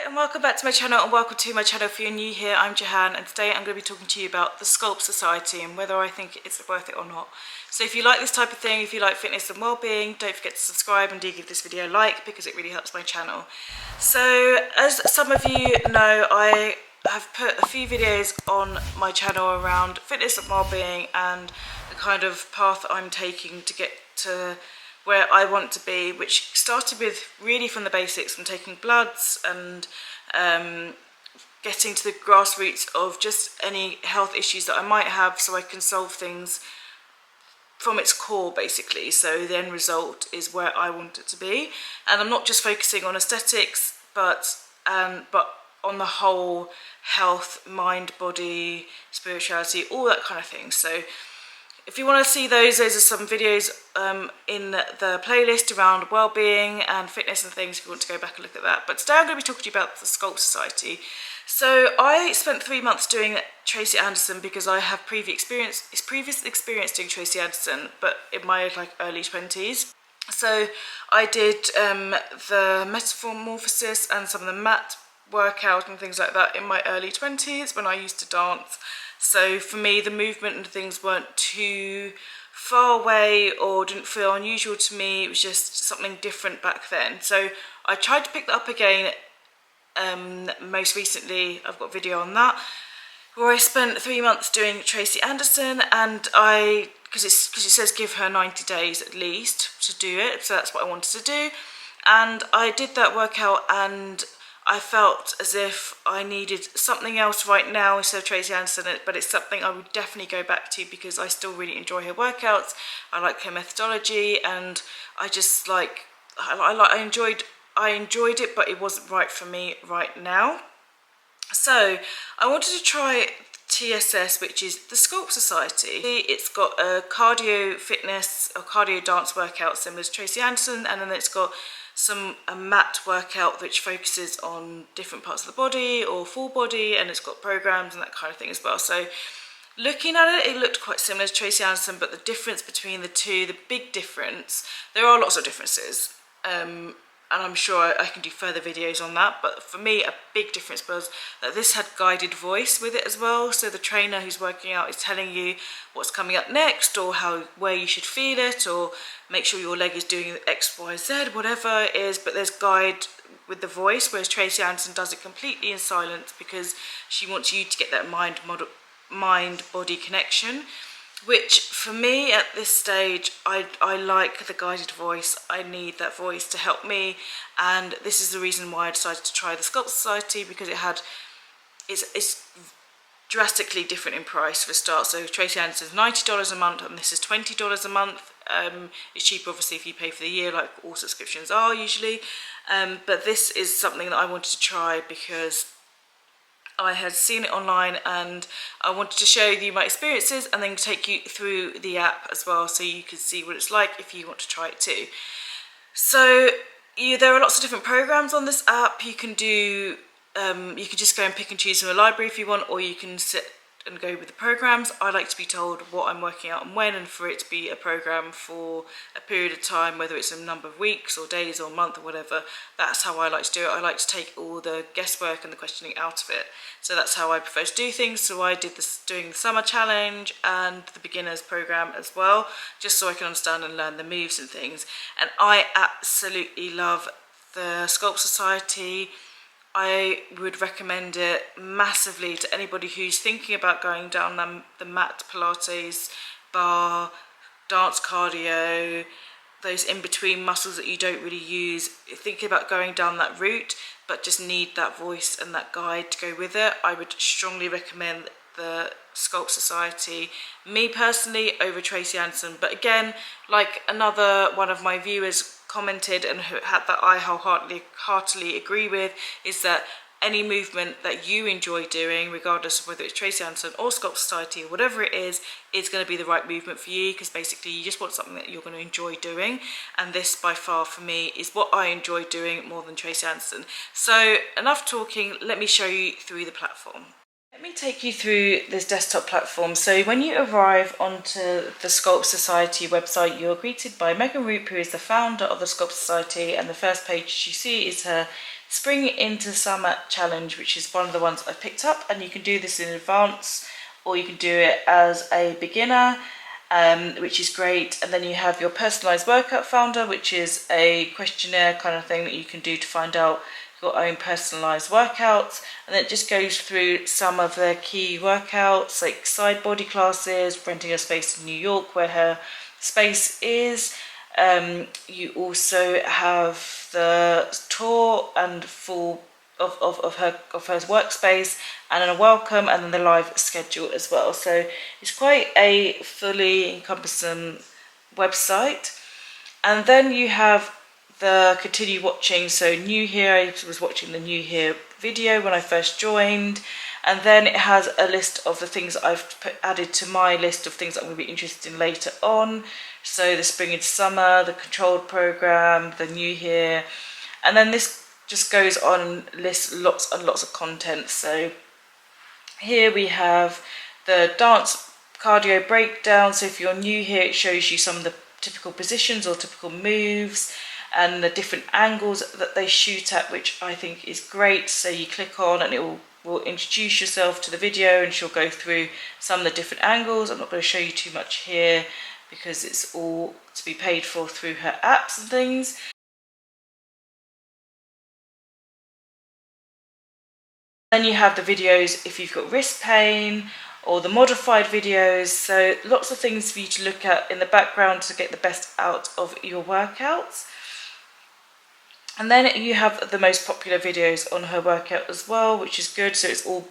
and welcome back to my channel, and welcome to my channel if you're new here. I'm Jahan, and today I'm going to be talking to you about the Sculpt Society and whether I think it's worth it or not. So if you like this type of thing, if you like fitness and well-being, don't forget to subscribe and do give this video a like because it really helps my channel. So as some of you know, I have put a few videos on my channel around fitness and well-being and the kind of path I'm taking to get to where I want to be, which started with really from the basics, from taking bloods and getting to the grassroots of just any health issues that I might have so I can solve things from its core basically. So the end result is where I want it to be, and I'm not just focusing on aesthetics but on the whole health, mind, body, spirituality, all that kind of thing. So if you want to see those are some videos in the playlist around well-being and fitness and things if you want to go back and look at that. But today I'm going to be talking to you about the Sculpt Society. So I spent 3 months doing Tracy Anderson because I have previous experience doing Tracy Anderson, but in my early 20s. So I did the metamorphosis and some of the mat workout and things like that in my early 20s when I used to dance. So for me, the movement and things weren't too far away or didn't feel unusual to me. It was just something different back then. So I tried to pick that up again. Most recently, I've got a video on that where I spent 3 months doing Tracy Anderson, and because it says give her 90 days at least to do it, so that's what I wanted to do. And I did that workout, and I felt as if I needed something else right now instead of Tracy Anderson, but it's something I would definitely go back to because I still really enjoy her workouts. I like her methodology, and I just I enjoyed it, but it wasn't right for me right now. So I wanted to try TSS, which is the Sculpt Society. It's got a cardio fitness or cardio dance workout similar to Tracy Anderson, and then it's got a mat workout which focuses on different parts of the body or full body, and it's got programs and that kind of thing as well. So looking at it, it looked quite similar to Tracy Anderson, but the difference between the two, the big difference, there are lots of differences, and I'm sure I can do further videos on that, but for me a big difference was that this had guided voice with it as well. So the trainer who's working out is telling you what's coming up next, or where you should feel it, or make sure your leg is doing X, Y, Z, whatever it is, but there's guide with the voice, whereas Tracy Anderson does it completely in silence because she wants you to get that mind-body connection, which for me at this stage, I like the guided voice. I need that voice to help me, and this is the reason why I decided to try the Sculpt Society, because it's drastically different in price for a start. So Tracy Anderson's $90 a month, and this is $20 a month. It's cheaper obviously if you pay for the year, like all subscriptions are usually, but this is something that I wanted to try because I had seen it online and I wanted to show you my experiences and then take you through the app as well so you can see what it's like if you want to try it too. So there are lots of different programs on this app. You can do, you can just go and pick and choose from a library if you want, or you can sit and go with the programs. I like to be told what I'm working out and when, and for it to be a program for a period of time, whether it's a number of weeks or days or a month or whatever. That's how I like to do it. I like to take all the guesswork and the questioning out of it. So that's how I prefer to do things. So I did this doing the summer challenge and the beginners program as well, just so I can understand and learn the moves and things. And I absolutely love the Sculpt Society. I would recommend it massively to anybody who's thinking about going down the mat, Pilates, bar, dance, cardio, those in-between muscles that you don't really use, thinking about going down that route but just need that voice and that guide to go with it. I would strongly recommend the Sculpt Society, me personally, over Tracy Anderson. But again, like another one of my viewers commented and had that I heartily agree with, is that any movement that you enjoy doing, regardless of whether it's Tracy Anderson or Sculpt Society or whatever it is going to be the right movement for you, because basically you just want something that you're going to enjoy doing, and this by far for me is what I enjoy doing more than Tracy Anderson. So enough talking, let me show you through the platform. Let me take you through this desktop platform. So when you arrive onto the Sculpt Society website, you're greeted by Megan Roop, who is the founder of the Sculpt Society, and the first page you see is her Spring into Summer Challenge, which is one of the ones I picked up, and you can do this in advance or you can do it as a beginner, which is great. And then you have your personalized workout finder, which is a questionnaire kind of thing that you can do to find out your own personalized workouts, and then it just goes through some of their key workouts like side body classes, renting a space in New York where her space is. You also have the tour and full of her workspace, and then a welcome, and then the live schedule as well. So it's quite a fully encompassing website. And then you have the continue watching. So new here, I was watching the new here video when I first joined, and then it has a list of the things that I've added to my list of things that I'm going to be interested in later on. So the spring into summer, the controlled program, the new here, and then this just goes on and lists lots and lots of content. So here we have the dance cardio breakdown. So if you're new here, it shows you some of the typical positions or typical moves and the different angles that they shoot at, which I think is great. So you click on and it will introduce yourself to the video, and she'll go through some of the different angles. I'm not going to show you too much here because it's all to be paid for through her apps and things. Then you have the videos if you've got wrist pain, or the modified videos. So lots of things for you to look at in the background to get the best out of your workouts. And then you have the most popular videos on her workout as well, which is good. So it's all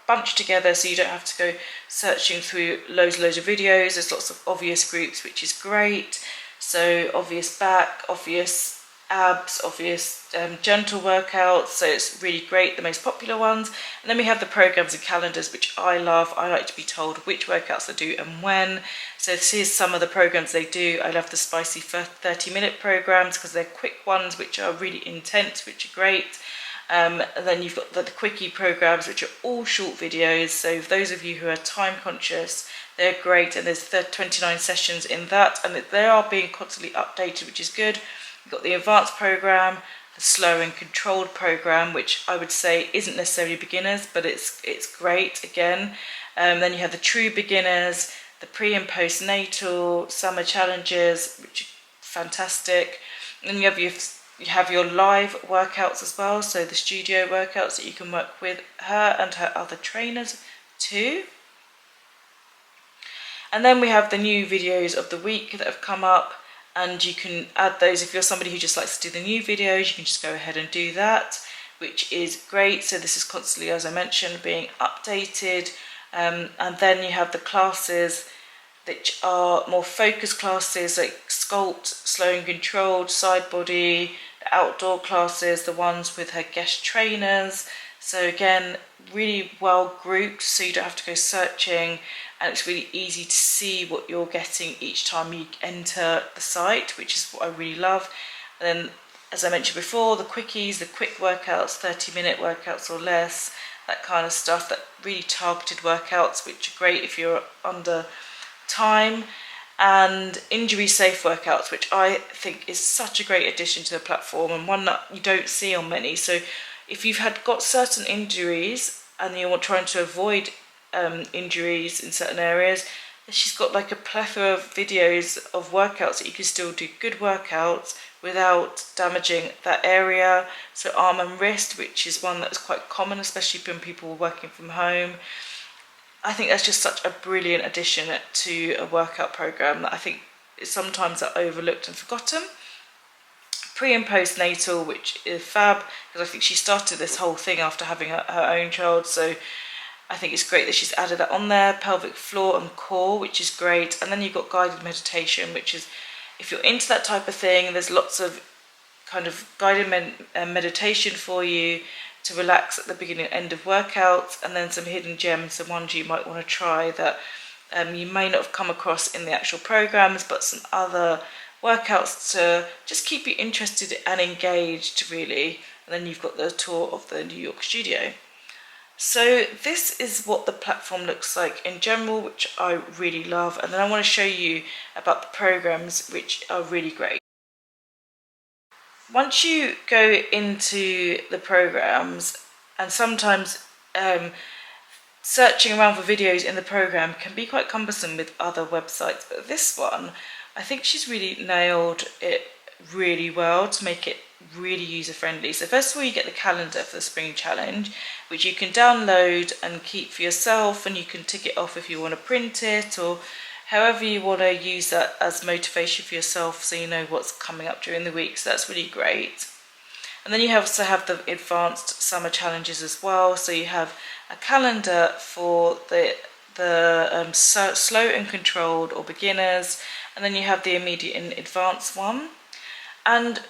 bunched together, so you don't have to go searching through loads of videos. There's lots of obvious groups, which is great. So obvious back, obvious abs, obvious gentle workouts. So it's really great, the most popular ones. And then we have the programs and calendars, which I love. I like to be told which workouts they do and when. So here's some of the programs they do. I love the spicy 30-minute programs because they're quick ones, which are really intense, which are great. And then you've got the quickie programs, which are all short videos. So for those of you who are time conscious, they're great. And there's 29 sessions in that, and they are being constantly updated, which is good. You've got the advanced program, the slow and controlled program, which I would say isn't necessarily beginners, but it's great again. Then you have the true beginners, the pre and postnatal, summer challenges, which are fantastic. And you have your live workouts as well, so the studio workouts that you can work with her and her other trainers too. And then we have the new videos of the week that have come up, and you can add those. If you're somebody who just likes to do the new videos, you can just go ahead and do that, which is great. So this is constantly, as I mentioned, being updated. And then you have the classes which are more focused classes like Sculpt, slow and controlled, side body, the outdoor classes, the ones with her guest trainers. So again, really well grouped, so you don't have to go searching, and it's really easy to see what you're getting each time you enter the site, which is what I really love. And then, as I mentioned before, the quickies, the quick workouts, 30-minute workouts or less, that kind of stuff, that really targeted workouts, which are great if you're under time. And injury safe workouts, which I think is such a great addition to the platform, and one that you don't see on many. So if you've got certain injuries and you're trying to avoid injuries in certain areas, she's got like a plethora of videos of workouts that you can still do good workouts without damaging that area. So arm and wrist, which is one that's quite common, especially when people are working from home. I think that's just such a brilliant addition to a workout program that I think is sometimes overlooked and forgotten. Pre and postnatal, which is fab, because I think she started this whole thing after having her own child, so I think it's great that she's added that on there. Pelvic floor and core, which is great. And then you've got guided meditation, which is, if you're into that type of thing, there's lots of kind of guided meditation for you to relax at the beginning and end of workouts, and then some hidden gems, some ones you might want to try that you may not have come across in the actual programs, but some other workouts to just keep you interested and engaged, really. And then you've got the tour of the New York studio. So this is what the platform looks like in general, which I really love. And then I want to show you about the programs, which are really great. once you go into the programs, and sometimes searching around for videos in the program can be quite cumbersome with other websites, but this one, I think she's really nailed it really well to make it really user friendly. So first of all, you get the calendar for the spring challenge, which you can download and keep for yourself, and you can tick it off if you want to print it, or however you want to use that as motivation for yourself, so you know what's coming up during the week. So that's really great. And then you also have the advanced summer challenges as well. So you have a calendar for the slow and controlled or beginners, and then you have the immediate and advanced one. And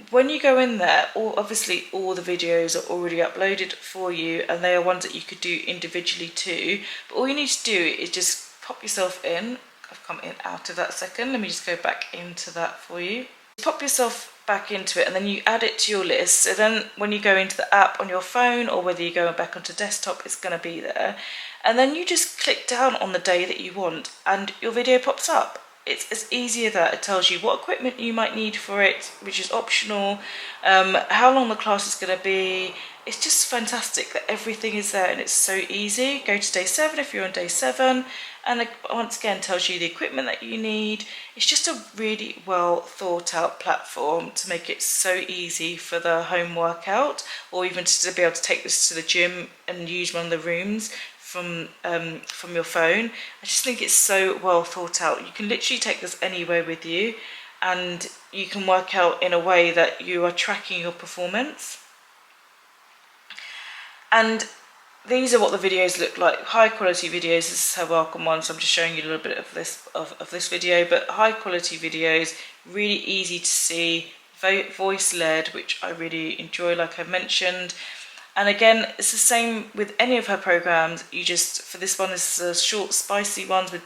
when you go in there, obviously all the videos are already uploaded for you, and they are ones that you could do individually too. But all you need to do is just pop yourself in. I've come in out of that second. Let me just go back into that for you. Pop yourself back into it, and then you add it to your list. So then when you go into the app on your phone, or whether you go back onto desktop, it's going to be there. And then you just click down on the day that you want, and your video pops up. It's as easy as that. It tells you what equipment you might need for it, which is optional, how long the class is going to be. It's just fantastic that everything is there, and it's so easy. Go to day 7 if you're on day 7, and it once again tells you the equipment that you need. It's just a really well thought out platform to make it so easy for the home workout, or even to be able to take this to the gym and use one of the rooms from your phone. I just think it's so well thought out. You can literally take this anywhere with you, and you can work out in a way that you are tracking your performance. And these are what the videos look like. High quality videos. This is her welcome one, so I'm just showing you a little bit of this video, but high quality videos, really easy to see, voice led, which I really enjoy, like I mentioned. And again, it's the same with any of her programs. You just, for this one, this is a short, spicy ones with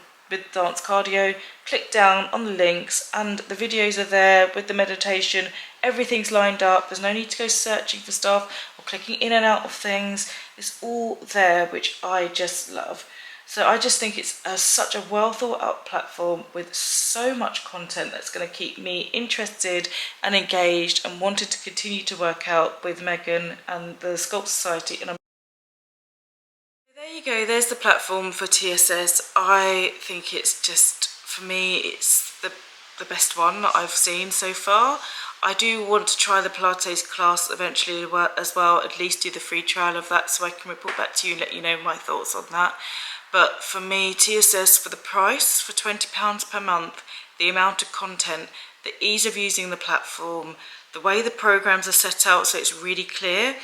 dance cardio. Click down on the links, and the videos are there with the meditation. Everything's lined up. There's no need to go searching for stuff or clicking in and out of things. It's all there, which I just love. So I just think it's such a well thought out platform with so much content that's going to keep me interested and engaged and wanted to continue to work out with Megan and the Sculpt Society. And there you go, there's the platform for TSS. I think it's just, for me, it's the best one that I've seen so far. I do want to try the Pilates class eventually as well, at least do the free trial of that, so I can report back to you and let you know my thoughts on that. But for me, TSS, for the price, for £20 per month, the amount of content, the ease of using the platform, the way the programs are set out so it's really clear,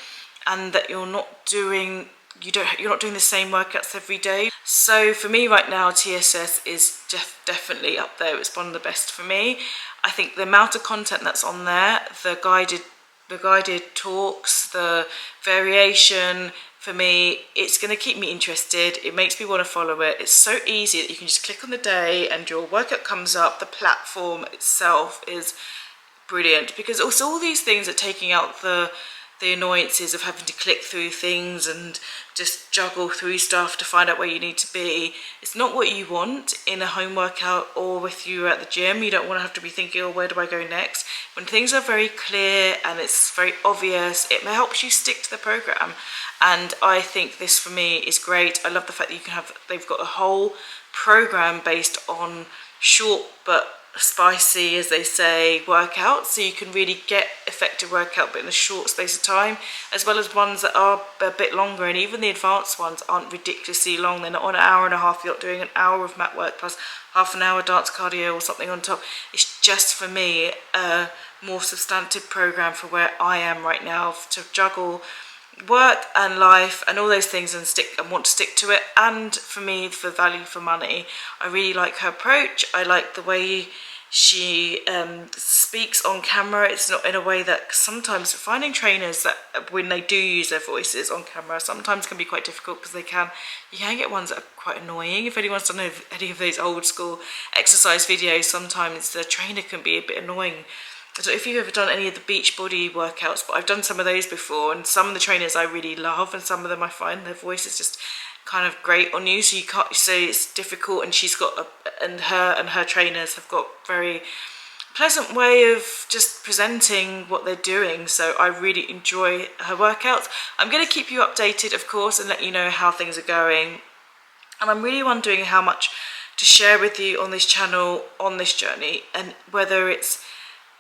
and that you're not doing the same workouts every day. So for me right now, TSS is definitely up there. It's one of the best for me. I think the amount of content that's on there, the guided talks, the variation, for me, it's going to keep me interested. It makes me want to follow it. It's so easy that you can just click on the day and your workout comes up. The platform itself is brilliant, because also all these things are taking out the annoyances of having to click through things and just juggle through stuff to find out where you need to be. It's not what you want in a home workout, or if you're at the gym. You don't want to have to be thinking, oh, where do I go next? When things are very clear and it's very obvious, it helps you stick to the program. And I think this for me is great. I love the fact that they've got a whole program based on short but spicy, as they say, workouts, so you can really get effective workout but in a short space of time, as well as ones that are a bit longer. And even the advanced ones aren't ridiculously long. They're not on an hour and a half. You're not doing an hour of mat work plus half an hour dance cardio or something on top. It's just, for me, a more substantive program for where I am right now, to juggle work and life and all those things and want to stick to it. And for me, for value for money, I really like her approach. I like the way she speaks on camera. It's not in a way that, sometimes finding trainers that when they do use their voices on camera sometimes can be quite difficult, because you can get ones that are quite annoying. If anyone's done any of those old school exercise videos, sometimes the trainer can be a bit annoying. So if you've ever done any of the beach body workouts, but I've done some of those before, and some of the trainers I really love, and some of them I find their voice is just kind of great on you, so you can't say it's difficult. And she's got and her trainers have got very pleasant way of just presenting what they're doing. So I really enjoy her workouts. I'm going to keep you updated, of course, and let you know how things are going. And I'm really wondering how much to share with you on this channel on this journey, and whether it's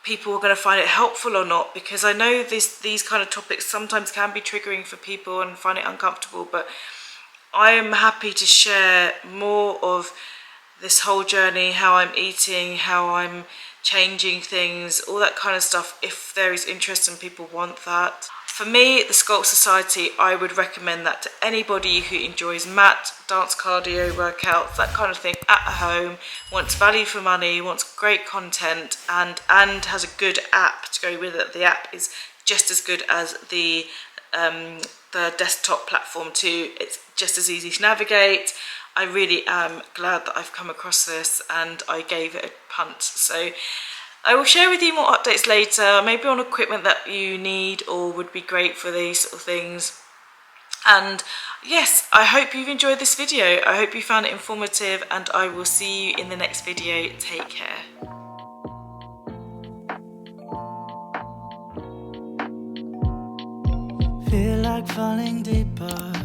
people are going to find it helpful or not, because I know these kind of topics sometimes can be triggering for people and find it uncomfortable, but I am happy to share more of this whole journey, how I'm eating, how I'm changing things, all that kind of stuff, if there is interest and people want that. For me, the Sculpt Society, I would recommend that to anybody who enjoys mat, dance, cardio, workouts, that kind of thing at home, wants value for money, wants great content, and has a good app to go with it. The app is just as good as the desktop platform too. It's just as easy to navigate. I really am glad that I've come across this and I gave it a punt. So I will share with you more updates later, maybe on equipment that you need or would be great for these sort of things. And yes, I hope you've enjoyed this video. I hope you found it informative, and I will see you in the next video. Take care. Feel like falling deeper.